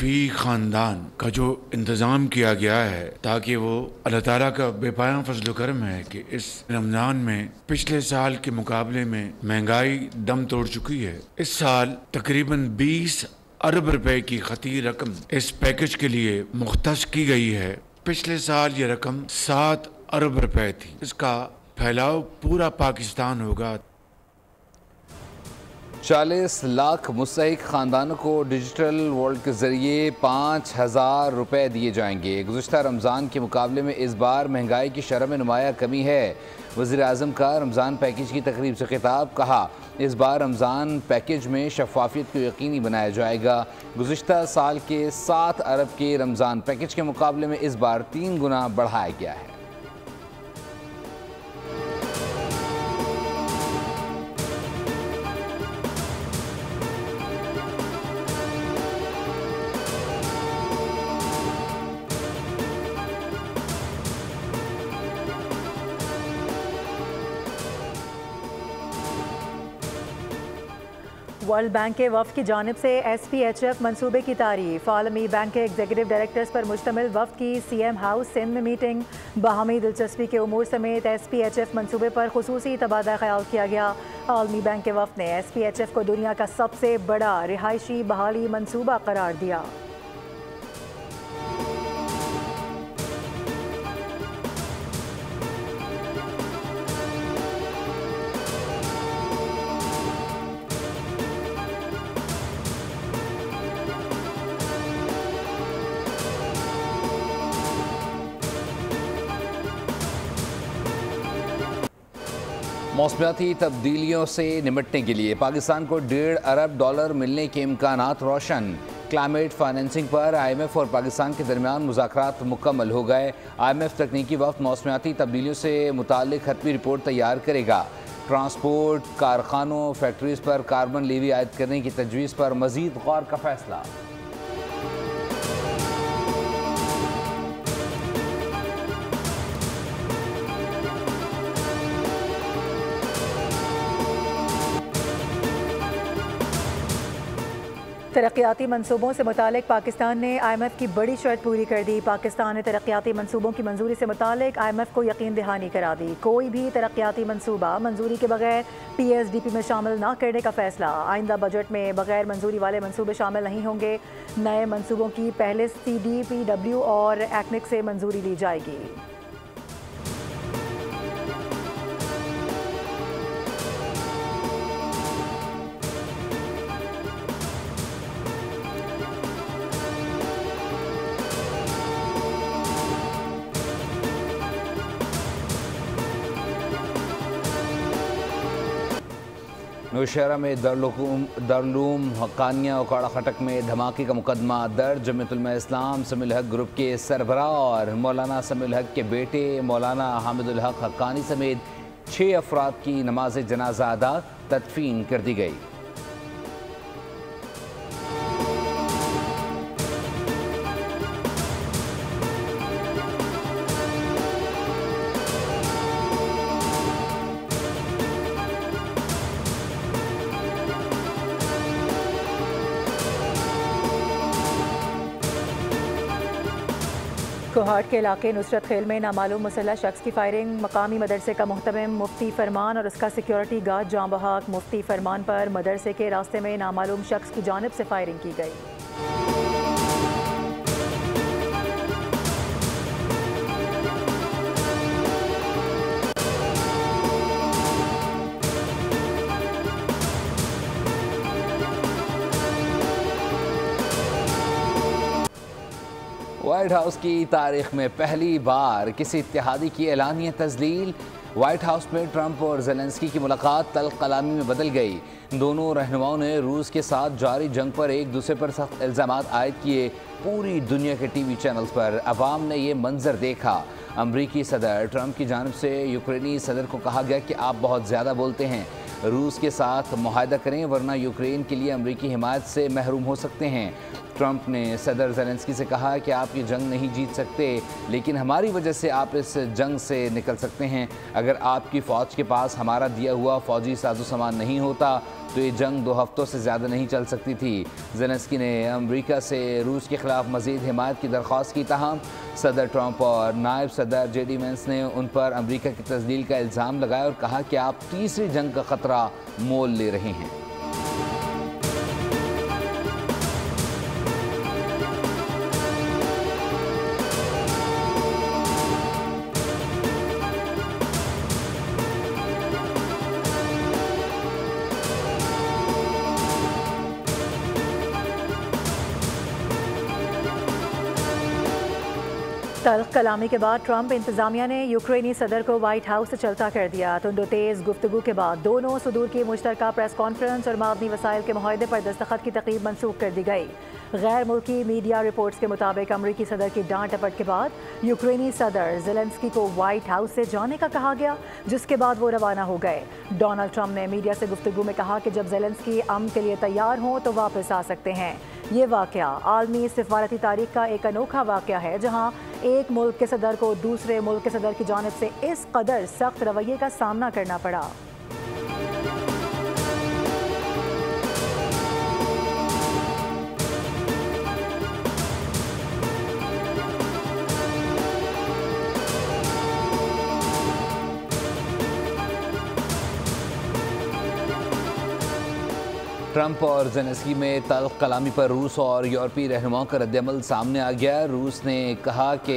फ़ी ख़ानदान का जो इंतज़ाम किया गया है ताकि वो अल्लाह ताला का बेपाया फजल करम है कि इस रमज़ान में पिछले साल के मुकाबले में महंगाई दम तोड़ चुकी है। इस साल तकरीबन 20 अरब रुपए की खती रकम इस पैकेज के लिए मुख्तस की गई है। पिछले साल ये रकम 7 अरब रुपए थी। इसका फैलाव पूरा पाकिस्तान होगा। 40 लाख मुस्तहिक ख़ानदानों को डिजिटल वॉलेट के ज़रिए 5,000 रुपये दिए जाएंगे। गुज़िश्ता रमज़ान के मुकाबले में इस बार महंगाई की शरह में नुमायाँ कमी है। वज़ीर-ए-आज़म का रमज़ान पैकेज की तकरीब से खिताब, कहा इस बार रमज़ान पैकेज में शफ़ाफ़ियत को यकीनी बनाया जाएगा। गुज़िश्ता साल के 7 अरब के रमज़ान पैकेज के मुकाबले में इस बार 3 गुना बढ़ाया गया है। वर्ल्ड बैंक के वफ़द की जानिब से SPHF मनसूबे की तारीफ। आलमी बैंक के एग्जीक्यूटिव डायरेक्टर्स पर मुश्तमिल वफ़द की CM हाउस सिंध में मीटिंग। बाहमी दिलचस्पी के उमूर समेत SPHF मनसूबे पर खुसूसी तबादला ख्याल किया गया। आलमी बैंक के वफ़द ने SPHF को दुनिया का सबसे बड़ा रिहायशी बहाली मनसूबा करार दिया। मौसमियाती तब्दीलियों से निपटने के लिए पाकिस्तान को $1.5 अरब मिलने के इम्कानात रोशन। क्लाइमेट फाइनेंसिंग पर IMF और पाकिस्तान के दरमियान मुज़ाकरात मुकम्मल हो गए। IMF तकनीकी वफ़द मौसमियाती तब्दीलियों से मुताल्लिक़ हतमी रिपोर्ट तैयार करेगा। ट्रांसपोर्ट, कारखानों, फैक्ट्रीज़ पर कार्बन लीवी आयद करने की तजवीज़ पर मज़ीद गौर का फैसला। तरक्याती मनसूबों से मुतालिक पाकिस्तान ने IMF की बड़ी शर्त पूरी कर दी। पाकिस्तान ने तरक्याती मनसूबों की मंजूरी से मुतालिक IMF को यकीन दहानी करा दी। कोई भी तरक्याती मनसूबा मंजूरी के बगैर PSDP में शामिल न करने का फैसला। आइंदा बजट में बगैर मंजूरी वाले मनसूबे शामिल नहीं होंगे। नए मनसूबों की पहले CDPW और एक्निक से मंजूरी ली जाएगी। नौशहरा में दारुल हक्कानिया उकाड़ा खटक में धमाके का मुकदमा दर्ज। जमीयत उलमा इस्लाम समीउल हक ग्रुप के सरबराह और मौलाना समीउल हक के बेटे मौलाना हामिदुल हक हक्कानी समेत 6 अफराद की नमाज जनाजा अदा तदफीन कर दी गई। कोहाट के इलाके नुसरत खेल में नामालूम मुसल्लह शख्स की फायरिंग। मकामी मदरसे का मुहतमिम मुफ्ती फरमान और उसका सिक्योरिटी गार्ड जाँ बहक। मुफ्ती फरमान पर मदरसे के रास्ते में नामालूम शख्स की जानिब से फायरिंग की गई। व्हाइट हाउस की तारीख में पहली बार किसी इत्तेहादी की एलानिया तजलील। व्हाइट हाउस में ट्रंप और ज़ेलेंस्की की मुलाकात तल्ख कलामी में बदल गई। दोनों रहनुमाओं ने रूस के साथ जारी जंग पर एक दूसरे पर सख्त इल्ज़ामात आयद किए। पूरी दुनिया के TV चैनल्स पर अवाम ने ये मंजर देखा। अमरीकी सदर ट्रंप की जानिब से यूक्रेनी सदर को कहा गया कि आप बहुत ज़्यादा बोलते हैं, रूस के साथ मुआहदा करें वरना यूक्रेन के लिए अमरीकी हिमायत से महरूम हो सकते हैं। ट्रंप ने सदर ज़ेलेंस्की से कहा कि आप ये जंग नहीं जीत सकते, लेकिन हमारी वजह से आप इस जंग से निकल सकते हैं। अगर आपकी फ़ौज के पास हमारा दिया हुआ फ़ौजी साजो सामान नहीं होता तो ये जंग 2 हफ्तों से ज़्यादा नहीं चल सकती थी। ज़ेलेंस्की ने अमेरिका से रूस के खिलाफ मज़ीद हिमायत की दरख्वास्त की, ताहम सदर ट्रंप और नायब सदर JD वेंस ने उन पर अमेरिका की तज़लील का इल्ज़ाम लगाया और कहा कि आप तीसरी जंग का ख़तरा मोल ले रहे हैं। तल्ख कलामी के बाद ट्रंप इंतजामिया ने यूक्रेनी सदर को व्हाइट हाउस से चलता कर दिया। तुंदो तेज़ गुफ्तगू के बाद दोनों सदूर की मुश्तरका प्रेस कॉन्फ्रेंस और मादनी वसाइल के मुआहदे पर दस्तखत की तकरीब मनसूख कर दी गई। गैर मुल्की मीडिया रिपोर्ट्स के मुताबिक अमरीकी सदर की डांट डपट के बाद यूक्रेनी सदर ज़ेलेंस्की को व्हाइट हाउस से जाने का कहा गया, जिसके बाद वो रवाना हो गए। डोनाल्ड ट्रंप ने मीडिया से गुफ्तगू में कहा कि जब ज़ेलेंस्की अमन के लिए तैयार हों तो वापस आ सकते हैं। ये वाक़या आलमी सिफारती तारीख का एक अनोखा वाक़या है, जहाँ एक मुल्क के सदर को दूसरे मुल्क के सदर की जानिब से इस कदर सख्त रवैये का सामना करना पड़ा। ट्रंप और ज़ेलेंस्की में तल्ख कलामी पर रूस और यूरोपीय रहनुमाओं का रद्दअमल सामने आ गया। रूस ने कहा कि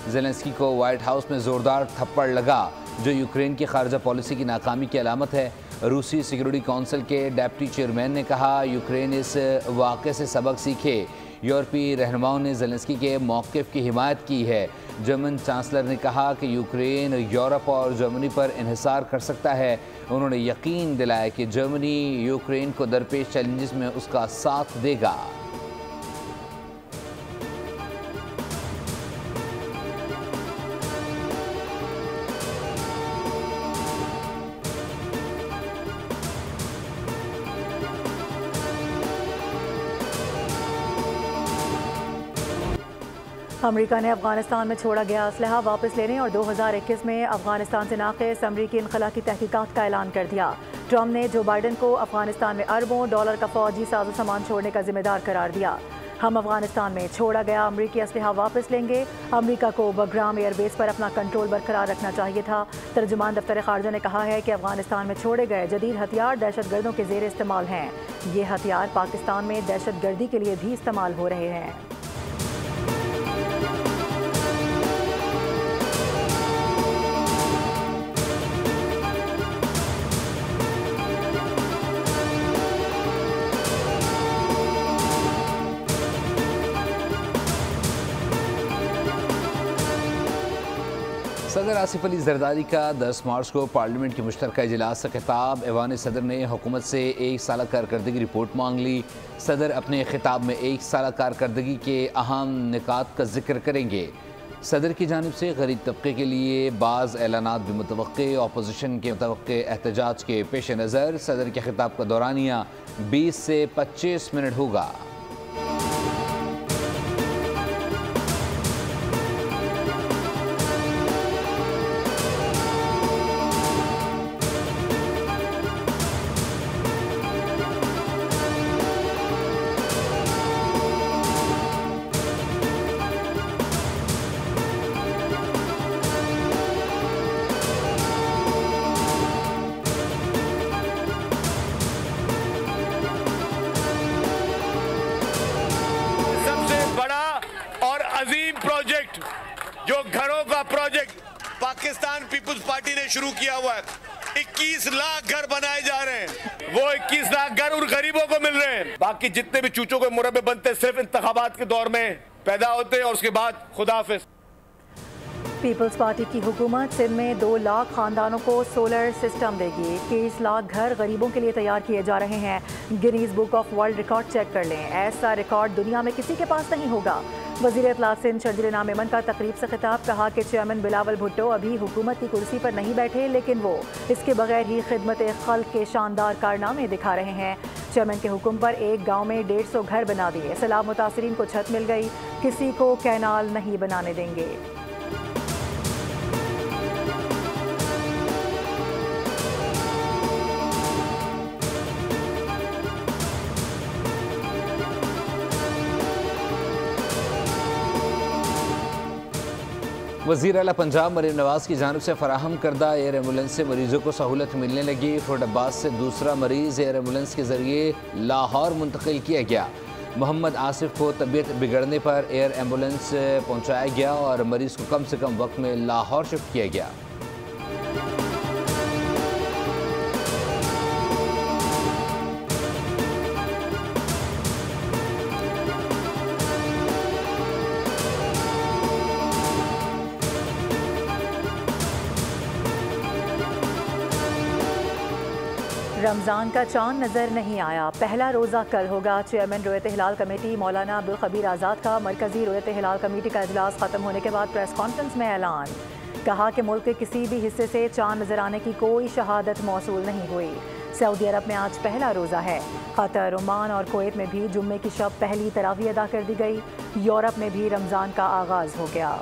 ज़ेलेंस्की को व्हाइट हाउस में ज़ोरदार थप्पड़ लगा, जो यूक्रेन की खारजा पॉलिसी की नाकामी की अलामत है। रूसी सिक्योरिटी काउंसिल के डेप्टी चेयरमैन ने कहा, यूक्रेन इस वाक़े से सबक सीखे। यूरोपीय रहनुमाओं ने ज़ेलेंस्की के मौक़िफ़ की हिमायत की है। जर्मन चांसलर ने कहा कि यूक्रेन यूरोप और जर्मनी पर इन्हिसार कर सकता है। उन्होंने यकीन दिलाया कि जर्मनी यूक्रेन को दरपेश चैलेंजेस में उसका साथ देगा। अमेरिका ने अफगानिस्तान में छोड़ा गया असलहा वापस लेने और 2021 में अफगानिस्तान से नाक़िस अमरीकी इनखला की तहकीकात का ऐलान कर दिया। ट्रंप ने जो बाइडन को अफगानिस्तान में अरबों डॉलर का फौजी साजो सामान छोड़ने का जिम्मेदार करार दिया। हम अफगानिस्तान में छोड़ा गया अमरीकी असलहा वापस लेंगे। अमरीका को बग्राम एयरबेस पर अपना कंट्रोल बरकरार रखना चाहिए था। तर्जुमान दफ्तर खारजा ने कहा है कि अफगानिस्तान में छोड़े गए जदीद हथियार दहशत गर्दों के जेर इस्तेमाल हैं। ये हथियार पाकिस्तान में दहशत गर्दी के लिए भी इस्तेमाल हो रहे हैं। सदर आसिफ अली जरदारी का 10 मार्च को पार्लियामेंट के मुश्तरका इजलास से खिताब। ऐवान सदर ने हुकूमत से 1 साल कारकर्दगी रिपोर्ट मांग ली। सदर अपने खिताब में 1 साल कारकर्दगी के अहम निकात का जिक्र करेंगे। सदर की जानिब से गरीब तबके के लिए बाज़ ऐलानात भी मुतवक्के। अपोजिशन के मुतवक्के एहतजाज के पेश नज़र सदर के खिताब का दौरानिया 20 से 25 मिनट होगा। प्रोजेक्ट जो घरों का प्रोजेक्ट पाकिस्तान पीपुल्स पार्टी ने शुरू किया हुआ है, 21 लाख घर बनाए जा रहे हैं। वो 21 लाख घर उन गरीबों को मिल रहे हैं। बाकी जितने भी चूचों के मुरब्बे बनते हैं सिर्फ इंतखाबात के दौर में पैदा होते हैं और उसके बाद खुदा हाफिज। पीपल्स पार्टी की हुकूमत सिंध में 2 लाख खानदानों को सोलर सिस्टम देगी। 21 लाख घर गरीबों के लिए तैयार किए जा रहे हैं। Guinness book of world record check कर लें, ऐसा रिकॉर्ड दुनिया में किसी के पास नहीं होगा। वज़ीर इत्तलात सिंध शर्जील इनाम मेमन का तकरीब से खिताब, कहा कि चेयरमैन बिलावल भुट्टो अभी हुकूमत की कुर्सी पर नहीं बैठे, लेकिन वो इसके बगैर ही खिदमत खल्क के शानदार कारनामे दिखा रहे हैं। चेयरमैन के हुक्म पर एक गाँव में 150 घर बना दिए। सैलाब मुतासरीन को छत मिल गई। किसी को कैनाल नहीं बनाने देंगे। वज़ीर आला पंजाब मरीम नवाज की जानिब से फराहम करदा एयर एम्बुलेंस से मरीजों को सहूलत मिलने लगी। फुर्ड अब्बास से दूसरा मरीज़ एयर एम्बुलेंस के ज़रिए लाहौर मुंतकिल किया गया। मोहम्मद आसिफ को तबीयत बिगड़ने पर एयर एम्बुलेंस पहुँचाया गया और मरीज़ को कम से कम वक्त में लाहौर शिफ्ट किया गया। रमज़ान का चांद नज़र नहीं आया, पहला रोज़ा कल होगा। चेयरमैन रोयत हिलाल कमेटी मौलाना अब्दुल खबीर आज़ाद का मरकज़ी रोयत हिलाल कमेटी का इजलास ख़त्म होने के बाद प्रेस कॉन्फ्रेंस में ऐलान। कहा कि मुल्क के किसी भी हिस्से से चांद नज़र आने की कोई शहादत मौसूल नहीं हुई। सऊदी अरब में आज पहला रोज़ा है। कतर, ओमान और कुवैत में भी जुम्मे की शब पहली तरावी अदा कर दी गई। यूरोप में भी रमज़ान का आगाज़ हो गया।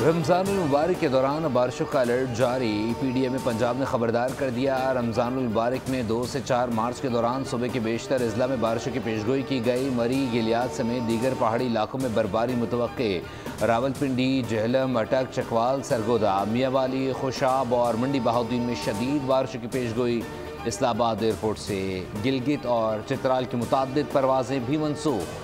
रमज़ानुल मुबारक के दौरान बारिशों का अलर्ट जारी। PDM में पंजाब ने खबरदार कर दिया। रमज़ानुल मुबारक में 2 से 4 मार्च के दौरान सुबह के बेशतर अजला में बारिशों की पेशगोई की गई। मरी, गिलियात समेत दीगर पहाड़ी इलाकों में बर्फबारी मुतवक्के। रावलपिंडी, जेहलम, अटक, चकवाल, सरगोदा, मियाँवाली, खुशाब और मंडी बहाउद्दीन में शदीद बारिशों की पेशगोई। इस्लामाबाद एयरपोर्ट से गिलगित और चित्राल की मुताद्दिद परवाजें भी मनसूख।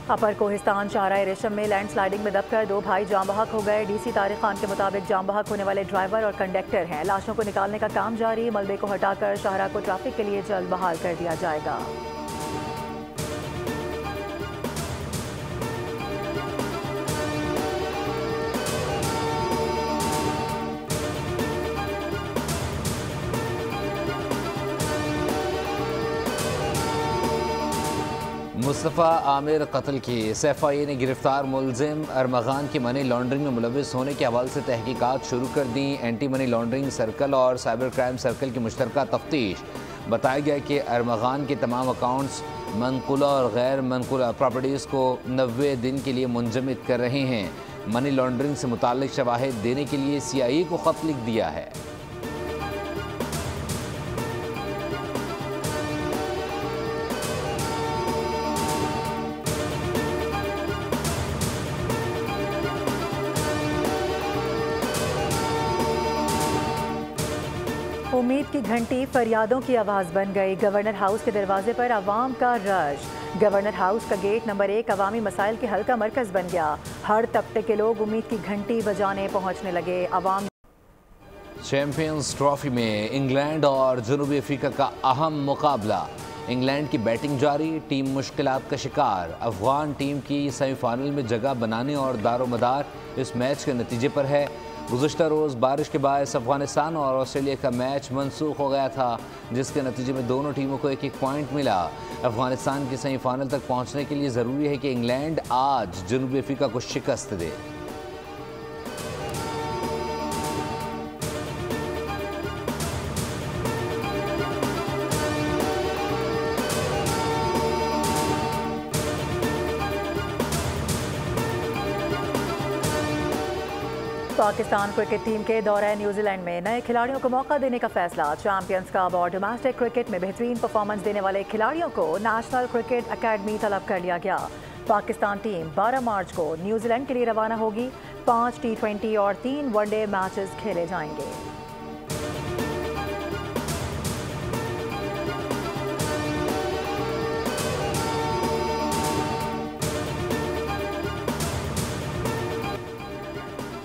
अपर कोहिस्तान शाहराह रेशम में लैंडस्लाइडिंग में दबकर 2 भाई जाम बहक हो गए। DC तारिक खान के मुताबिक जाम बहक होने वाले ड्राइवर और कंडक्टर हैं। लाशों को निकालने का काम जारी। मलबे को हटाकर शाहराह को ट्रैफिक के लिए जल्द बहाल कर दिया जाएगा। मुस्तफ़ा आमिर कत्ल केस FIA ने गिरफ्तार मुलजिम अरमगान की मनी लॉन्ड्रिंग में मुलविस होने के हवाले से तहकीकात शुरू कर दी। एंटी मनी लॉन्ड्रिंग सर्कल और साइबर क्राइम सर्कल की मुश्तरका तफ्तीश। बताया गया कि अरमगान के तमाम अकाउंट्स मनकुला और गैर मनकुला प्रॉपर्टीज़ को 90 दिन के लिए मुंजमद कर रहे हैं। मनी लॉन्ड्रिंग से मुताल्लिक शवाहिद देने के लिए CIA को ख़त लिख दिया है। उम्मीद की घंटी फरियादों की आवाज़ बन गई। गवर्नर हाउस के दरवाजे पर आवाम का रश। गवर्नर हाउस का गेट नंबर 1 अवामी मसाइल के हल का मरकज़ बन गया। हर तबके के लोग उम्मीद की घंटी बजाने पहुँचने लगे। अवाम चैंपियंस ट्रॉफी में इंग्लैंड और जनूबी अफ्रीका का अहम मुकाबला। इंग्लैंड की बैटिंग जारी, टीम मुश्किलात का शिकार। अफगान टीम की सेमीफाइनल में जगह बनाने और दारोमदार इस मैच के नतीजे पर है। गुज़श्ता रोज़ बारिश के बायस अफगानिस्तान और ऑस्ट्रेलिया का मैच मनसूख हो गया था, जिसके नतीजे में दोनों टीमों को 1-1 पॉइंट मिला। अफगानिस्तान की सेमीफाइनल तक पहुंचने के लिए ज़रूरी है कि इंग्लैंड आज जनूबी अफ्रीका को शिकस्त दे। पाकिस्तान क्रिकेट टीम के दौरे न्यूजीलैंड में नए खिलाड़ियों को मौका देने का फैसला। चैंपियंस कप और डोमेस्टिक क्रिकेट में बेहतरीन परफॉर्मेंस देने वाले खिलाड़ियों को नेशनल क्रिकेट अकेडमी तलब कर लिया गया। पाकिस्तान टीम 12 मार्च को न्यूजीलैंड के लिए रवाना होगी। 5 T20 और 3 वनडे मैचेस खेले जाएंगे।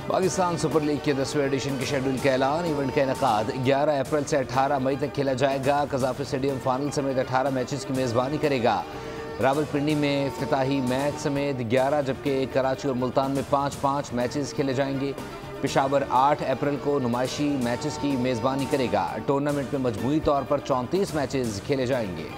पाकिस्तान सुपर लीग के 10वें एडिशन के शेड्यूल का ऐलान। इवेंट का इनेकाद 11 अप्रैल से 18 मई तक खेला जाएगा। कज़ाफ़ी स्टेडियम फाइनल समेत 18 मैचेस की मेज़बानी करेगा। रावलपिंडी में इफ्तिताही मैच समेत 11, जबकि कराची और मुल्तान में 5-5 मैचेस खेले जाएंगे। पेशावर 8 अप्रैल को नुमाइशी मैचेस की मेज़बानी करेगा। टूर्नामेंट में मजमूई तौर पर 34 मैचेस खेले जाएंगे।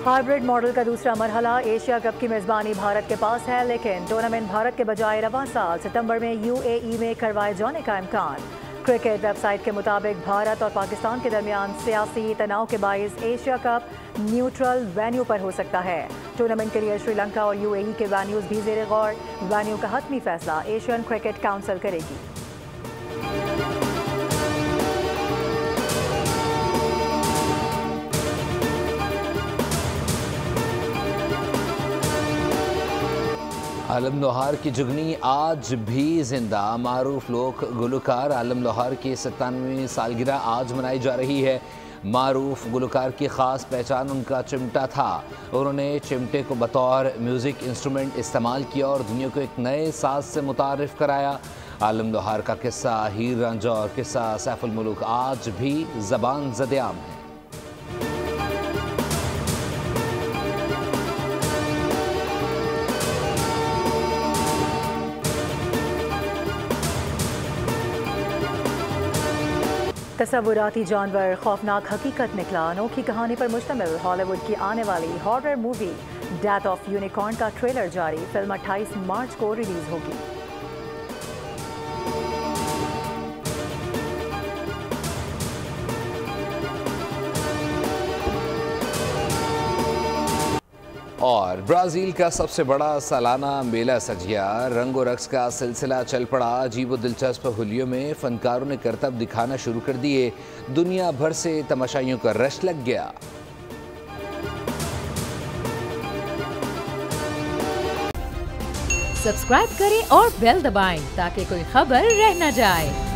हाइब्रिड मॉडल का दूसरा मरहला एशिया कप की मेज़बानी भारत के पास है, लेकिन टूर्नामेंट भारत के बजाय रवां साल सितंबर में UAE में करवाए जाने का इम्कान। क्रिकेट वेबसाइट के मुताबिक भारत और पाकिस्तान के दरमियान सियासी तनाव के बाइस एशिया कप न्यूट्रल वेन्यू पर हो सकता है। टूर्नामेंट के लिए श्रीलंका और UAE के वेन्यूज भी ज़ेरे गौर। वेन्यू का हतमी फैसला एशियन क्रिकेट काउंसिल करेगी। आलम लोहार की जुगनी आज भी जिंदा। मारूफ लोक गुलकार आलम लोहार की 97वीं सालगिरह आज मनाई जा रही है। मारूफ गुलकार की ख़ास पहचान उनका चिमटा था। उन्होंने चिमटे को बतौर म्यूज़िक इंस्ट्रूमेंट इस्तेमाल किया और दुनिया को एक नए साज से मुतारिफ़ कराया। आलम लोहार का किस्सा हीर रांझा और किस्सा सैफुल मुल्क आज भी ज़बान ज़द-ए-आम है। तसव्वुराती जानवर खौफनाक हकीकत निकला। अनोखी कहानी पर मुश्तमिल हॉलीवुड की आने वाली horror movie death of unicorn का ट्रेलर जारी। फिल्म 28 मार्च को रिलीज होगी। और ब्राज़ील का सबसे बड़ा सालाना मेला सजिया। रंगो रक्स का सिलसिला चल पड़ा। अजीब व दिलचस्प हुलियों में फनकारों ने करतब दिखाना शुरू कर दिए। दुनिया भर से तमाशाइयों का रश लग गया। सब्सक्राइब करें और बेल दबाएं ताकि कोई खबर रह न जाए।